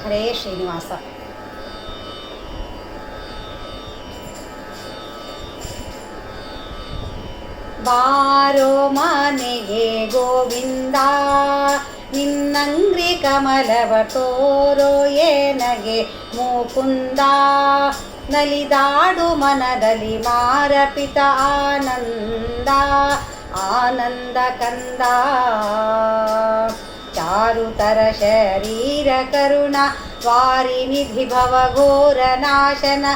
ಹರೇ ಶ್ರೀನಿವಾಸ. ಬಾರೋ ಮನೆಗೆ ಗೋವಿಂದ, ನಿನ್ನಂಗ್ರಿ ಕಮಲವ ತೋರೋ ಏನಗೆ ಮುಕುಂದ. ನಲಿದಾಡು ಮನದಲ್ಲಿ ಮಾರಪಿತ ಆನಂದ, ಆನಂದ ಕಂದ. ಚಾರುತರ ಶರೀರ ಕರುಣ ವಾರಿನಿಧಿ ಭವಘೋರ ನಾಶನ.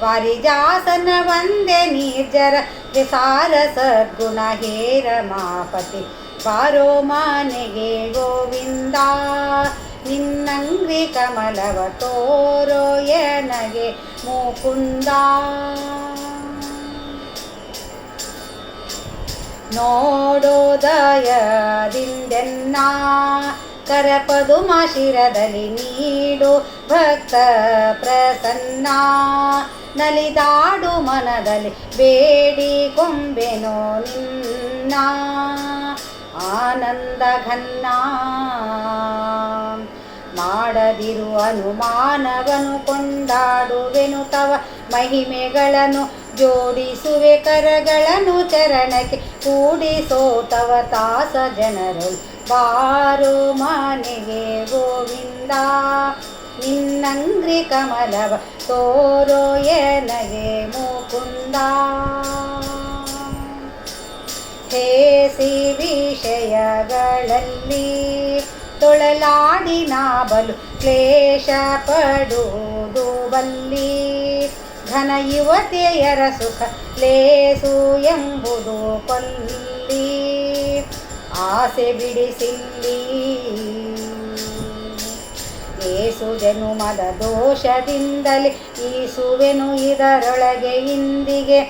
ವಾರಿಜಾಸನ ವಂದೇ ನಿರ್ಜರ ವಿಸಾರ ಸದ್ಗುಣ ಹೇ ರಮಾಪತಿ. ಬಾರೋ ಮನೆಗೆ ಗೋವಿಂದ, ನಿನ್ನಂಗ್ರಿ ಕಮಲವ ತೋರೋ ಏನಗೆ ಮುಕುಂದ. ನೋಡೋದಯದಿಂದೆನ್ನ ಕರಪದುಮ ಶಿರದಲ್ಲಿ ನೀಡು ಭಕ್ತ ಪ್ರಸನ್ನ. ನಲಿದಾಡು ಮನದಲ್ಲಿ ಬೇಡಿ ಕೊಂಬೆನೋ ನಿನ್ನ ಆನಂದ ಘನ್ನ. ಮಾಡದಿರು ಅನುಮಾನವನು ಕೊಂಡಾಡುವೆನು ತವ ಮಹಿಮೆಗಳನ್ನು. ಜೋಡಿಸುವೆ ಕರಗಳನ್ನು ಚರಣಕ್ಕೆ ಕೂಡಿಸೋ ತವ ದಾಸ ಜನರು. ಬಾರೋ ಮನೆಗೆ ಗೋವಿಂದ, ನಿನ್ನಂಗ್ರಿ ಕಮಲವ ತೋರೋ ಏನಗೆ ಮುಕುಂದ. ಹೇಸಿ ವಿಷಯಗಳಲ್ಲಿ ತೊಳಲಾಡಿ ನಾ ಬಲು ಕ್ಲೇಶ ಪಡುವುದು ಬಲ್ಲಿ. ಘನ ಯುವತಿಯರ ಸುಖ ಲೇಸು ಎಂಬುದು ಕೊಲ್ಲಿ. ಆಸೆ ಬಿಡಿಸಿಲ್ಲಿ ಏಸು ಜನುಮದ ದೋಷದಿಂದಲೇ ಈಸುವೆನು ಇದರೊಳಗೆ ಇಂದಿಗೆ.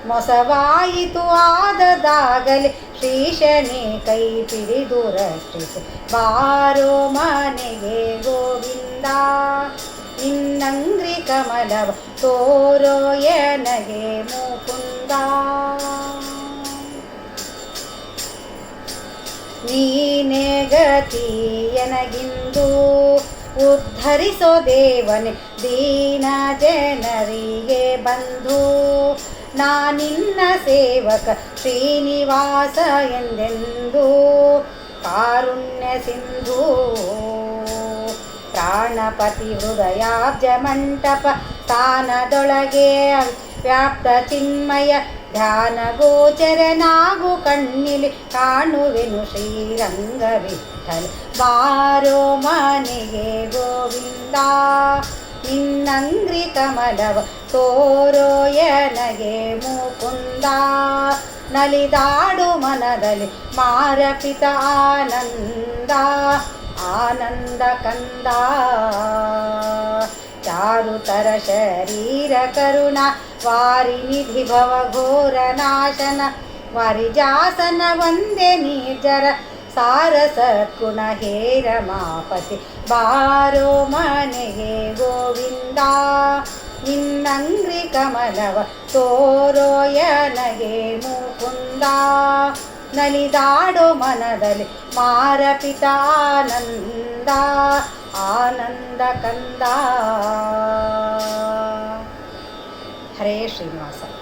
ಮೊಸವಾಯಿತು ಆದದಾಗಲೇ ಶ್ರೀಶನೇ ಕೈ ಪಿಡಿದು ರಕ್ಷಿಸು. ಬಾರೋ ಮನೆಗೆ ಗೋವಿಂದ, ನಿನ್ನಂಗ್ರಿ ಕಮಲವ ತೋರೋ ಏನಗೆ ಮುಕುಂದ. ನೀನೇ ಗತಿ ಎನಗಿಂದು ಉದ್ಧರಿಸೋ ದೇವನೇ ದೀನ ಜನರಿಗೆ ಬಂಧು. ನಾನಿನ್ನ ಸೇವಕ ಶ್ರೀನಿವಾಸ ಎಂದೆಂದು ಕಾರುಣ್ಯ ಸಿಂಧು. ಪ್ರಾಣಪತಿ ಹೃದಯಾಬ್ಜ ಮಂಟಪ ಸ್ಥಾನದೊಳಗೆ ವ್ಯಾಪ್ತ ಚಿನ್ಮಯ ಧ್ಯಾನ ಗೋಚರನಾಗು ಕಣ್ಣಿಲಿ ಕಾಣುವೆನು ಶ್ರೀರಂಗ ವಿಠಲ. ಬಾರೋ ಮನೆಗೆ ಗೋವಿಂದ, ನಿನ್ನಂಗ್ರಿ ಕಮಲವ ತೋರೋ ಏನಗೆ ಮುಕುಂದ. ನಲಿದಾಡು ಮನದಲ್ಲಿ ಮಾರಪಿತ ಆನಂದ, ಆನಂದ ಕಂದ. ಚಾರುತರ ಶರೀರ ಕರುಣ ವಾರಿನಿಧಿ ಭವಘೋರ ನಾಶನ. ವಾರಿಜಾಸನ ವಂದೇ ನಿರ್ಜರ ಸಾರ ಸದ್ಗುಣ ಹೇ ರಮಾಪತಿ. ಬಾರೋ ಮನೆಗೆ ಗೋವಿಂದ, ನಿನ್ನಂಗ್ರಿ ಕಮಲವ ತೋರೋ ಏನಗೆ ಮುಕುಂದ. ನಲಿದಾಡೋ ಮನದಲ್ಲಿ ಮಾರಪಿತ ಆನಂದ, ಆನಂದ ಕಂದ. ಹರೇ ಶ್ರೀನಿವಾಸ.